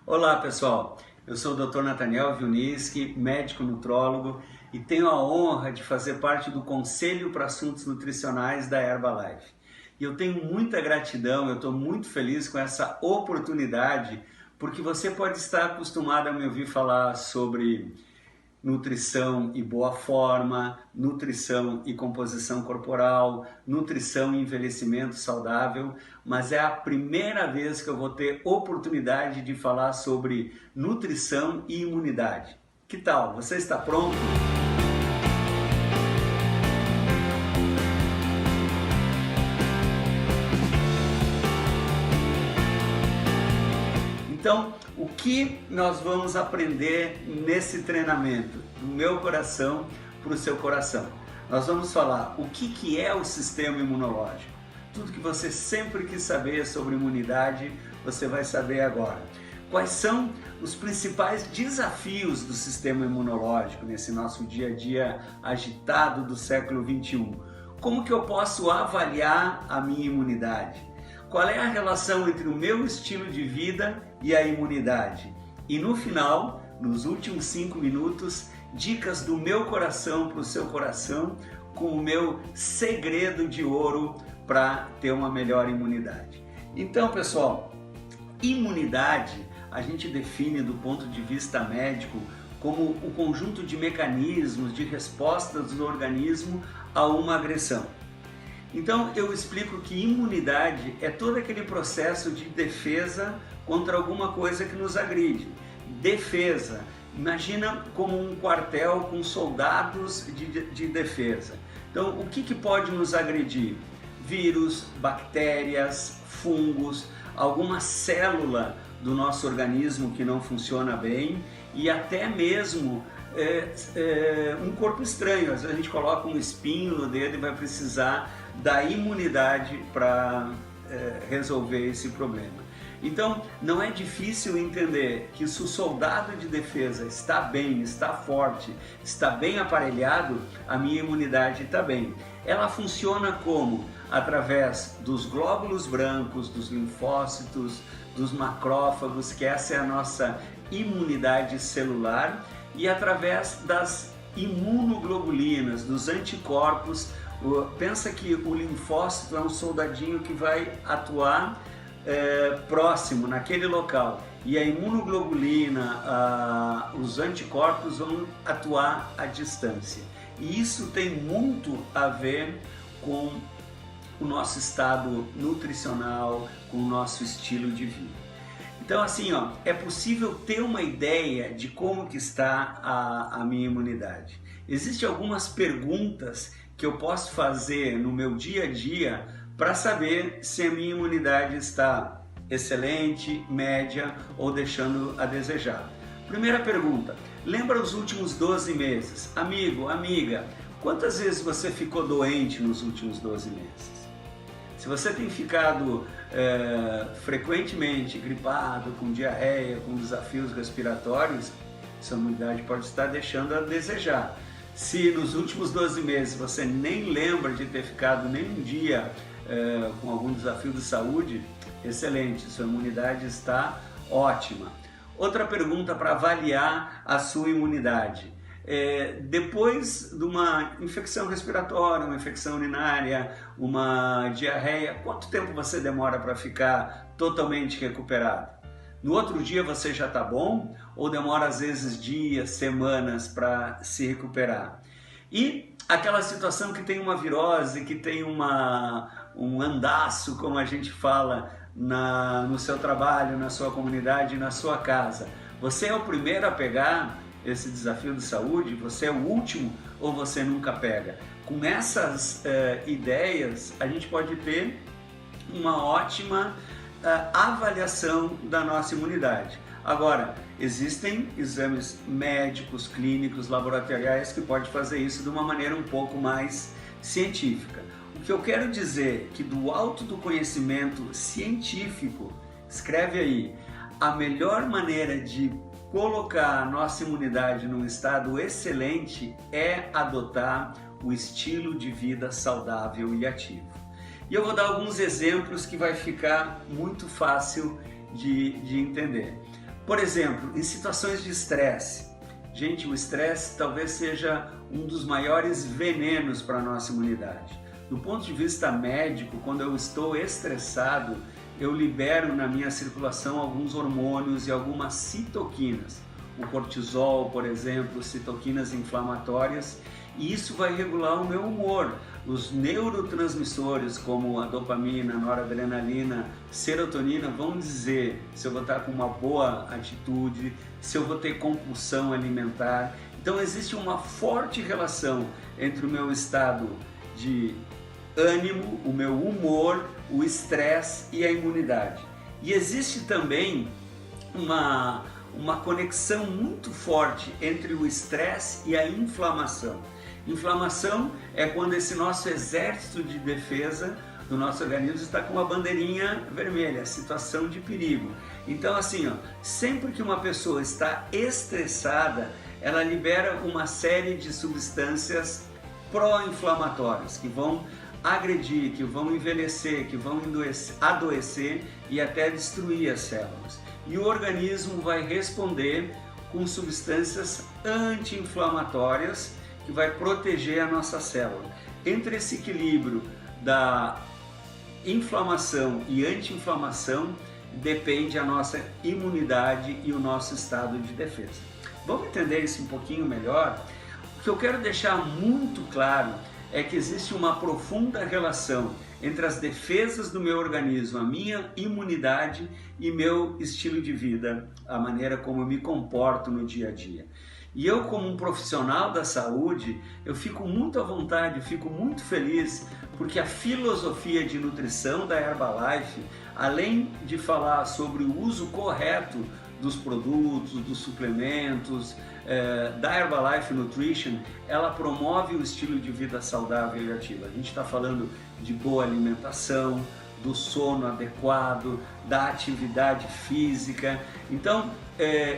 Olá pessoal, eu sou o Dr. Nathaniel Wilniski, médico nutrólogo e tenho a honra de fazer parte do Conselho para Assuntos Nutricionais da Herbalife. E eu tenho muita gratidão, eu estou muito feliz com essa oportunidade, porque você pode estar acostumado a me ouvir falar sobre nutrição e boa forma, nutrição e composição corporal, nutrição e envelhecimento saudável, mas é a primeira vez que eu vou ter oportunidade de falar sobre nutrição e imunidade. Que tal? Você está pronto? Então, o que nós vamos aprender nesse treinamento, do meu coração para o seu coração? Nós vamos falar o que é o sistema imunológico. Tudo que você sempre quis saber sobre imunidade, você vai saber agora. Quais são os principais desafios do sistema imunológico nesse nosso dia a dia agitado do século XXI? Como que eu posso avaliar a minha imunidade? Qual é a relação entre o meu estilo de vida e a imunidade? E no final, nos últimos 5 minutos, dicas do meu coração para o seu coração, com o meu segredo de ouro para ter uma melhor imunidade. Então, pessoal, imunidade a gente define do ponto de vista médico como o conjunto de mecanismos de respostas do organismo a uma agressão. Então eu explico que imunidade é todo aquele processo de defesa contra alguma coisa que nos agride. Defesa, imagina como um quartel com soldados de defesa. Então o que pode nos agredir? Vírus, bactérias, fungos, alguma célula do nosso organismo que não funciona bem e até mesmo um corpo estranho. Às vezes a gente coloca um espinho no dedo e vai precisar da imunidade para resolver esse problema. Então não é difícil entender que se o soldado de defesa está bem, está forte, está bem aparelhado, a minha imunidade está bem. Ela funciona como? Através dos glóbulos brancos, dos linfócitos, dos macrófagos, que essa é a nossa imunidade celular, e através das imunoglobulinas, dos anticorpos. Pensa que o linfócito é um soldadinho que vai atuar próximo, naquele local, e a imunoglobulina, os anticorpos vão atuar à distância. E isso tem muito a ver com o nosso estado nutricional, com o nosso estilo de vida. Então assim, é possível ter uma ideia de como que está a minha imunidade. Existem algumas perguntas que eu posso fazer no meu dia a dia para saber se a minha imunidade está excelente, média ou deixando a desejar. Primeira pergunta, lembra os últimos 12 meses? Amigo, amiga, quantas vezes você ficou doente nos últimos 12 meses? Se você tem ficado frequentemente gripado, com diarreia, com desafios respiratórios, sua imunidade pode estar deixando a desejar. Se nos últimos 12 meses você nem lembra de ter ficado nem um dia com algum desafio de saúde, excelente, sua imunidade está ótima. Outra pergunta para avaliar a sua imunidade. Depois de uma infecção respiratória, uma infecção urinária, uma diarreia, quanto tempo você demora para ficar totalmente recuperado? No outro dia você já está bom ou demora às vezes dias, semanas para se recuperar? E aquela situação que tem uma virose, que tem um andaço, como a gente fala, no seu trabalho, na sua comunidade, na sua casa. Você é o primeiro a pegar esse desafio de saúde? Você é o último ou você nunca pega? Com essas ideias, a gente pode ter uma ótima avaliação da nossa imunidade. Agora, existem exames médicos, clínicos, laboratoriais que podem fazer isso de uma maneira um pouco mais científica. O que eu quero dizer é que do alto do conhecimento científico, escreve aí, a melhor maneira de colocar a nossa imunidade num estado excelente é adotar o estilo de vida saudável e ativo. E eu vou dar alguns exemplos que vai ficar muito fácil de entender. Por exemplo, em situações de estresse. Gente, o estresse talvez seja um dos maiores venenos para a nossa imunidade. Do ponto de vista médico, quando eu estou estressado, eu libero na minha circulação alguns hormônios e algumas citoquinas. O cortisol, por exemplo, citoquinas inflamatórias, e isso vai regular o meu humor. Os neurotransmissores como a dopamina, a noradrenalina, serotonina vão dizer se eu vou estar com uma boa atitude, se eu vou ter compulsão alimentar. Então existe uma forte relação entre o meu estado de ânimo, o meu humor, o estresse e a imunidade. E existe também uma conexão muito forte entre o estresse e a inflamação. Inflamação é quando esse nosso exército de defesa do nosso organismo está com uma bandeirinha vermelha, situação de perigo. Então assim, sempre que uma pessoa está estressada, ela libera uma série de substâncias pró-inflamatórias que vão agredir, que vão envelhecer, que vão adoecer e até destruir as células. E o organismo vai responder com substâncias anti-inflamatórias que vai proteger a nossa célula. Entre esse equilíbrio da inflamação e anti-inflamação depende a nossa imunidade e o nosso estado de defesa. Vamos entender isso um pouquinho melhor? O que eu quero deixar muito claro é que existe uma profunda relação entre as defesas do meu organismo, a minha imunidade e meu estilo de vida, a maneira como eu me comporto no dia a dia. E eu, como um profissional da saúde, eu fico muito à vontade, fico muito feliz, porque a filosofia de nutrição da Herbalife, além de falar sobre o uso correto dos produtos, dos suplementos, da Herbalife Nutrition, ela promove o estilo de vida saudável e ativo. A gente está falando de boa alimentação, do sono adequado, da atividade física. Então,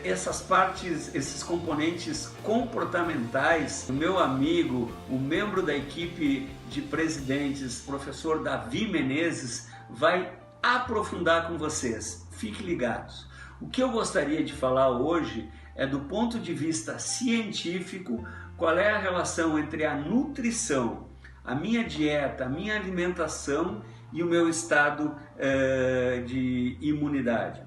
essas partes, esses componentes comportamentais, o meu amigo, o membro da equipe de presidentes, professor Davi Menezes, vai aprofundar com vocês. Fiquem ligados. O que eu gostaria de falar hoje é do ponto de vista científico, qual é a relação entre a nutrição, a minha dieta, a minha alimentação e o meu estado de imunidade.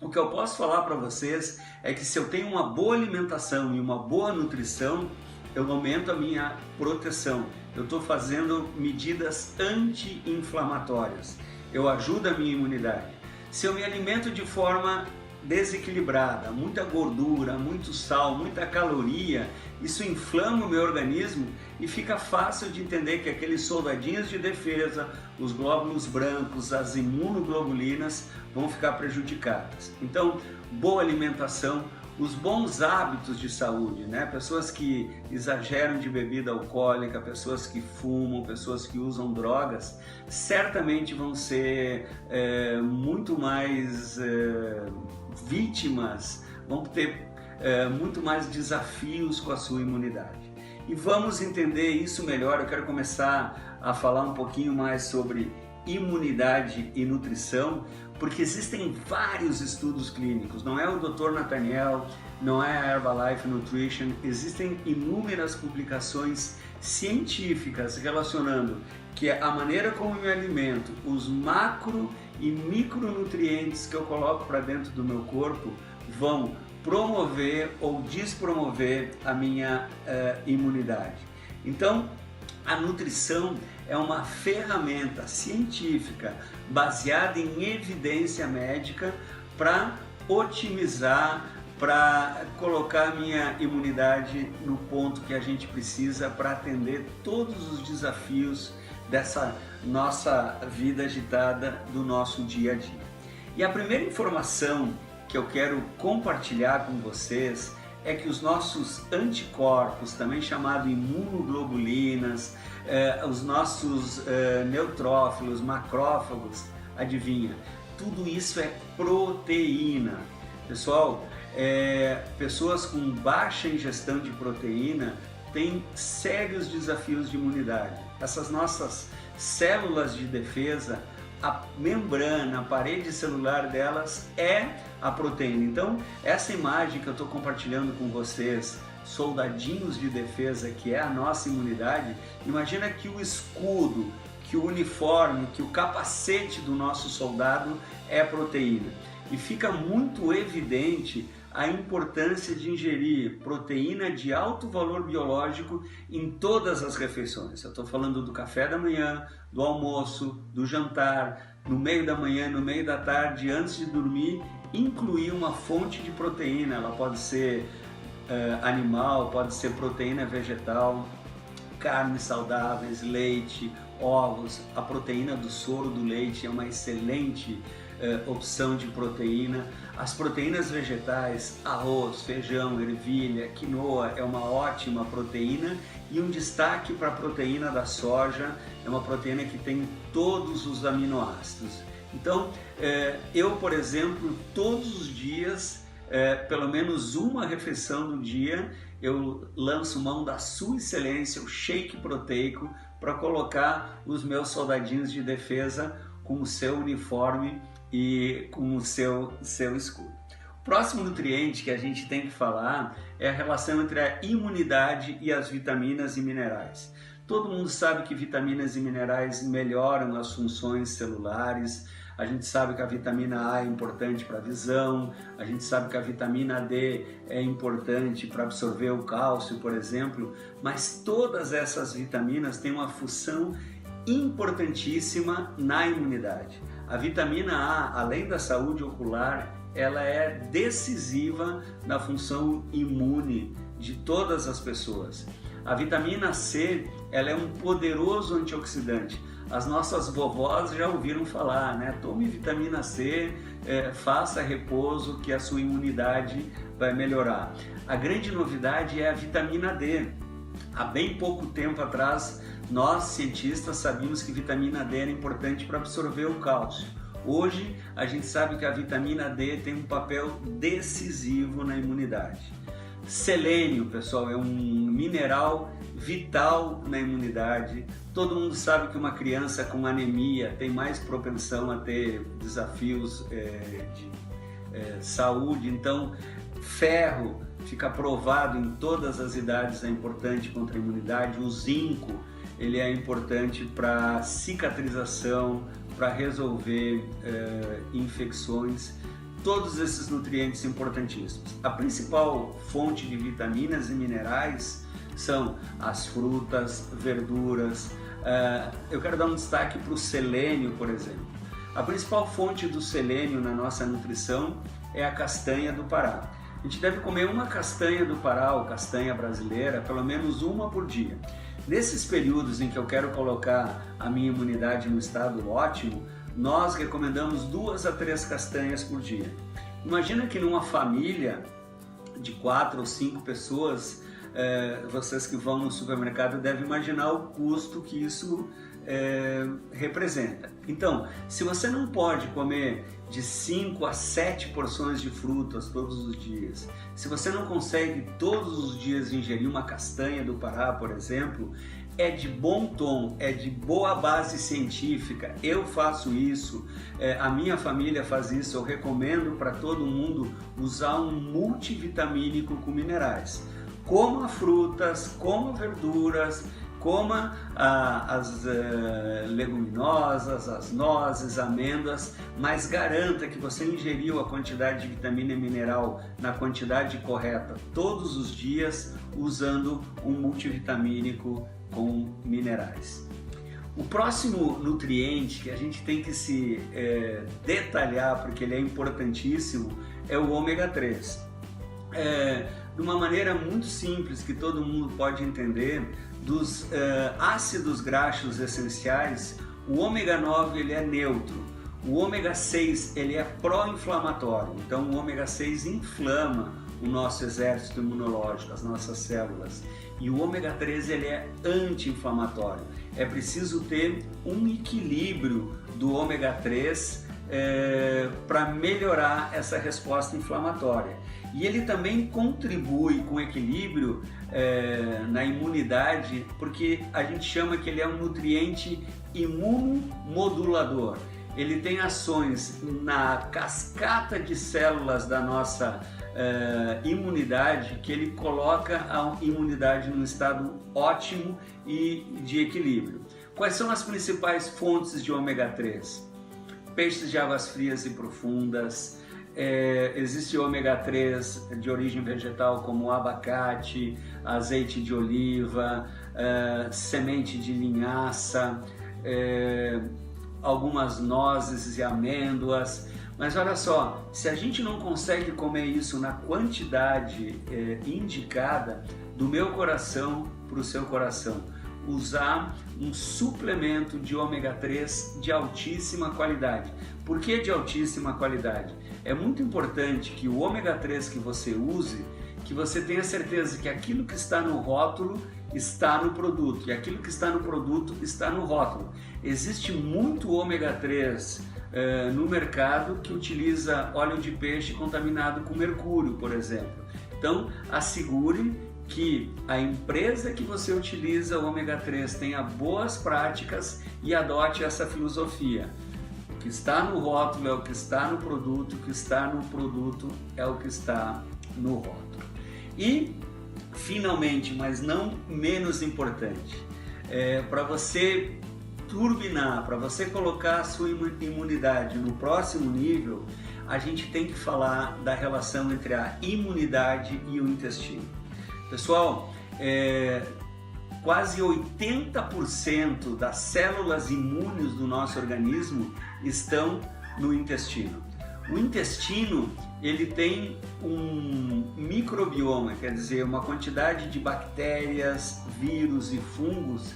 O que eu posso falar para vocês é que se eu tenho uma boa alimentação e uma boa nutrição, eu aumento a minha proteção. Eu estou fazendo medidas anti-inflamatórias. Eu ajudo a minha imunidade. Se eu me alimento de forma desequilibrada, muita gordura, muito sal, muita caloria, isso inflama o meu organismo e fica fácil de entender que aqueles soldadinhos de defesa, os glóbulos brancos, as imunoglobulinas vão ficar prejudicadas. Então, boa alimentação, os bons hábitos de saúde, né? Pessoas que exageram de bebida alcoólica, pessoas que fumam, pessoas que usam drogas, certamente vão ser muito mais vítimas, vão ter muito mais desafios com a sua imunidade. E vamos entender isso melhor. Eu quero começar a falar um pouquinho mais sobre imunidade e nutrição, porque existem vários estudos clínicos, não é o Dr. Nathaniel, não é a Herbalife Nutrition, existem inúmeras publicações científicas relacionando que a maneira como eu me alimento, os macro e micronutrientes que eu coloco para dentro do meu corpo vão promover ou despromover a minha imunidade. Então, a nutrição é uma ferramenta científica baseada em evidência médica para otimizar, para colocar a minha imunidade no ponto que a gente precisa para atender todos os desafios dessa nossa vida agitada do nosso dia a dia. E a primeira informação que eu quero compartilhar com vocês é que os nossos anticorpos, também chamado imunoglobulinas, os nossos neutrófilos, macrófagos, adivinha? Tudo isso é proteína. Pessoal, pessoas com baixa ingestão de proteína têm sérios desafios de imunidade. Essas nossas células de defesa a membrana, a parede celular delas é a proteína. Então, essa imagem que eu estou compartilhando com vocês, soldadinhos de defesa, que é a nossa imunidade, imagina que o escudo, que o uniforme, que o capacete do nosso soldado é proteína. E fica muito evidente a importância de ingerir proteína de alto valor biológico em todas as refeições. Eu estou falando do café da manhã, do almoço, do jantar, no meio da manhã, no meio da tarde, antes de dormir, incluir uma fonte de proteína. Ela pode ser animal, pode ser proteína vegetal, carnes saudáveis, leite, ovos. A proteína do soro do leite é uma excelente opção de proteína. As proteínas vegetais, arroz, feijão, ervilha, quinoa é uma ótima proteína, e um destaque para a proteína da soja, é uma proteína que tem todos os aminoácidos. Então, eu, por exemplo, todos os dias, pelo menos uma refeição do dia, eu lanço mão da sua excelência, o shake proteico, para colocar os meus soldadinhos de defesa com o seu uniforme e com o seu escudo. O próximo nutriente que a gente tem que falar é a relação entre a imunidade e as vitaminas e minerais. Todo mundo sabe que vitaminas e minerais melhoram as funções celulares. A gente sabe que a vitamina A é importante para a visão, a gente sabe que a vitamina D é importante para absorver o cálcio, por exemplo, mas todas essas vitaminas têm uma função importantíssima na imunidade. A vitamina A, além da saúde ocular, ela é decisiva na função imune de todas as pessoas. A vitamina C, ela é um poderoso antioxidante. As nossas vovós já ouviram falar, né? Tome vitamina C, faça repouso que a sua imunidade vai melhorar. A grande novidade é a vitamina D. Há bem pouco tempo atrás, nós cientistas sabíamos que vitamina D era importante para absorver o cálcio. Hoje, a gente sabe que a vitamina D tem um papel decisivo na imunidade. Selênio, pessoal, é um mineral vital na imunidade. Todo mundo sabe que uma criança com anemia tem mais propensão a ter desafios de saúde. Então, ferro fica provado em todas as idades, é importante contra a imunidade. O zinco, ele é importante para cicatrização, para resolver infecções. Todos esses nutrientes importantíssimos. A principal fonte de vitaminas e minerais são as frutas, verduras. Eu quero dar um destaque para o selênio, por exemplo. A principal fonte do selênio na nossa nutrição é a castanha do Pará. A gente deve comer uma castanha do Pará, ou castanha brasileira, pelo menos uma por dia. Nesses períodos em que eu quero colocar a minha imunidade no estado ótimo, nós recomendamos 2 a 3 castanhas por dia. Imagina que numa família de 4 ou 5 pessoas, vocês que vão no supermercado devem imaginar o custo que isso representa. Então, se você não pode comer de 5 a 7 porções de frutas todos os dias, se você não consegue todos os dias ingerir uma castanha do Pará, por exemplo, é de bom tom, é de boa base científica. Eu faço isso, a minha família faz isso. Eu recomendo para todo mundo usar um multivitamínico com minerais. Coma frutas, coma verduras, coma as leguminosas, as nozes, amêndoas, mas garanta que você ingeriu a quantidade de vitamina e mineral na quantidade correta todos os dias, usando um multivitamínico com minerais. O próximo nutriente que a gente tem que se detalhar, porque ele é importantíssimo, é o ômega 3. De uma maneira muito simples que todo mundo pode entender, dos ácidos graxos essenciais, o ômega 9 ele é neutro, o ômega 6 ele é pró-inflamatório, então o ômega 6 inflama o nosso exército imunológico, as nossas células, e o ômega 3 ele é anti-inflamatório. É preciso ter um equilíbrio do ômega 3 para melhorar essa resposta inflamatória. E ele também contribui com equilíbrio na imunidade, porque a gente chama que ele é um nutriente imunomodulador. ele tem ações na cascata de células da nossa imunidade, que ele coloca a imunidade num estado ótimo e de equilíbrio. Quais são as principais fontes de ômega 3? Peixes de águas frias e profundas, existe ômega 3 de origem vegetal como o abacate, azeite de oliva, semente de linhaça, algumas nozes e amêndoas. Mas olha só, se a gente não consegue comer isso na quantidade indicada, do meu coração para o seu coração, usar um suplemento de ômega 3 de altíssima qualidade. Por que de altíssima qualidade? É muito importante que o ômega 3 que você use, que você tenha certeza que aquilo que está no rótulo está no produto, e aquilo que está no produto está no rótulo. Existe muito ômega 3 no mercado que utiliza óleo de peixe contaminado com mercúrio, por exemplo. Então, assegure que a empresa que você utiliza o ômega 3 tenha boas práticas e adote essa filosofia. O que está no rótulo é o que está no produto, o que está no produto é o que está no rótulo. E, finalmente, mas não menos importante, para você turbinar, para você colocar a sua imunidade no próximo nível, a gente tem que falar da relação entre a imunidade e o intestino. Pessoal, quase 80% das células imunes do nosso organismo estão no intestino. O intestino, ele tem um microbioma, quer dizer, uma quantidade de bactérias, vírus e fungos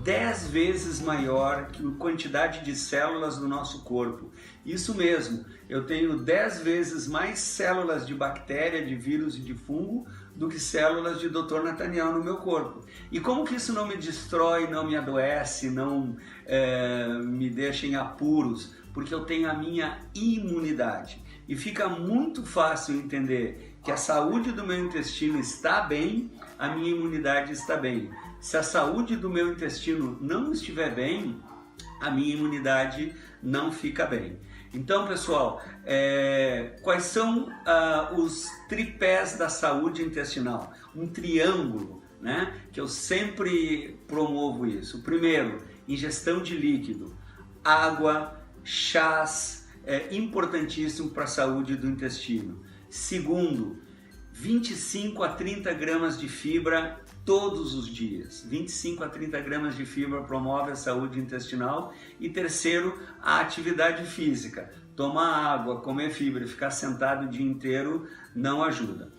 10 vezes maior que a quantidade de células do nosso corpo. Isso mesmo, eu tenho 10 vezes mais células de bactéria, de vírus e de fungo do que células de Dr. Nathaniel no meu corpo. E como que isso não me destrói, não me adoece, não me deixa em apuros? Porque eu tenho a minha imunidade. E fica muito fácil entender que a saúde do meu intestino está bem, a minha imunidade está bem. Se a saúde do meu intestino não estiver bem, a minha imunidade não fica bem. Então, pessoal, quais são os tripés da saúde intestinal? Um triângulo, né? Que eu sempre promovo isso. Primeiro, ingestão de líquido, água, chás, importantíssimo para a saúde do intestino. Segundo, 25 a 30 gramas de fibra todos os dias. 25 a 30 gramas de fibra promove a saúde intestinal. E terceiro, a atividade física. Tomar água, comer fibra e ficar sentado o dia inteiro não ajuda.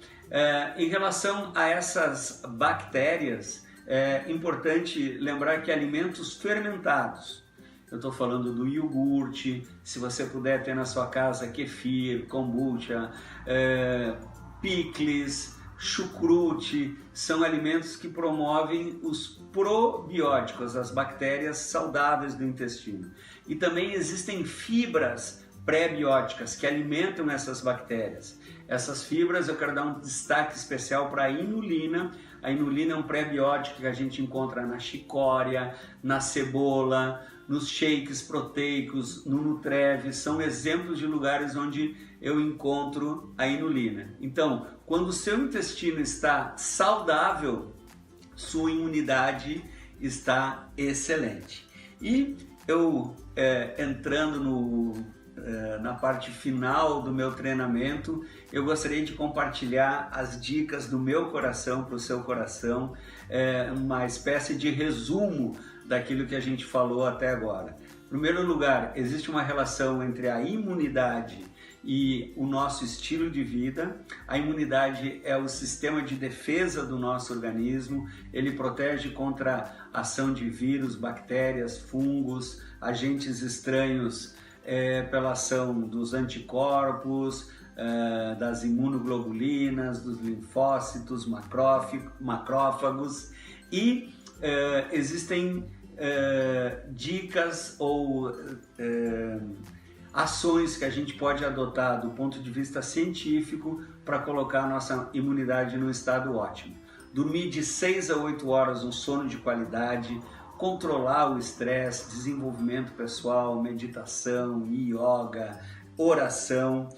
Em relação a essas bactérias, é importante lembrar que alimentos fermentados, eu estou falando do iogurte, se você puder ter na sua casa kefir, kombucha, picles, chucrute, são alimentos que promovem os probióticos, as bactérias saudáveis do intestino. E também existem fibras pré-bióticas que alimentam essas bactérias. Essas fibras eu quero dar um destaque especial para a inulina. A inulina é um pré-biótico que a gente encontra na chicória, na cebola, nos shakes proteicos, no Nutreve, são exemplos de lugares onde eu encontro a inulina. Então, quando o seu intestino está saudável, sua imunidade está excelente. E eu, entrando na parte final do meu treinamento, eu gostaria de compartilhar as dicas do meu coração para o seu coração, uma espécie de resumo daquilo que a gente falou até agora. Em primeiro lugar, existe uma relação entre a imunidade e o nosso estilo de vida. A imunidade é o sistema de defesa do nosso organismo, ele protege contra a ação de vírus, bactérias, fungos, agentes estranhos, pela ação dos anticorpos, das imunoglobulinas, dos linfócitos, macrófagos, e existem dicas ou ações que a gente pode adotar do ponto de vista científico para colocar a nossa imunidade num estado ótimo. Dormir de 6 a 8 horas, um sono de qualidade, controlar o estresse, desenvolvimento pessoal, meditação, yoga, oração,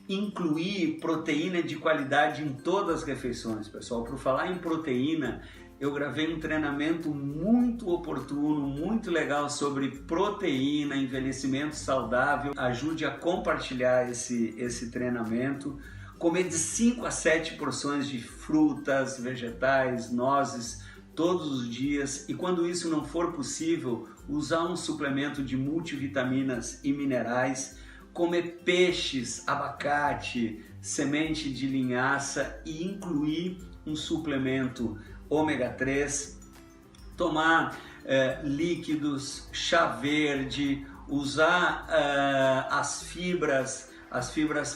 incluir proteína de qualidade em todas as refeições, pessoal. Por falar em proteína, eu gravei um treinamento muito oportuno, muito legal sobre proteína, envelhecimento saudável. Ajude a compartilhar esse treinamento. Comer de 5 a 7 porções de frutas, vegetais, nozes todos os dias, e quando isso não for possível, usar um suplemento de multivitaminas e minerais, comer peixes, abacate, semente de linhaça e incluir um suplemento ômega 3, tomar líquidos, chá verde, usar as fibras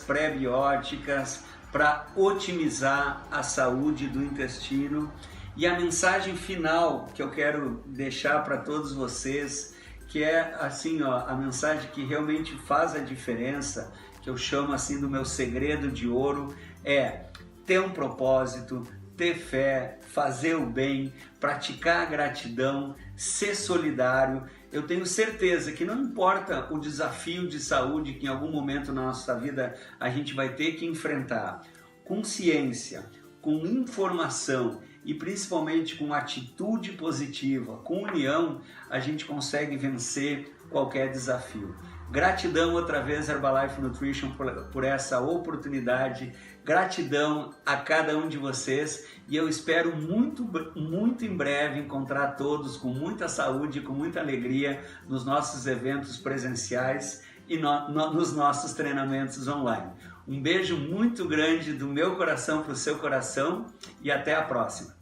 pré-bióticas para otimizar a saúde do intestino. E a mensagem final que eu quero deixar para todos vocês, que é assim, a mensagem que realmente faz a diferença, que eu chamo assim do meu segredo de ouro, é ter um propósito, ter fé, fazer o bem, praticar a gratidão, ser solidário. Eu tenho certeza que não importa o desafio de saúde que em algum momento na nossa vida a gente vai ter que enfrentar, com ciência, com informação e principalmente com atitude positiva, com união, a gente consegue vencer qualquer desafio. Gratidão outra vez, Herbalife Nutrition, por essa oportunidade. Gratidão a cada um de vocês e eu espero muito em breve encontrar todos com muita saúde, com muita alegria nos nossos eventos presenciais e nos nossos treinamentos online. Um beijo muito grande do meu coração para o seu coração e até a próxima.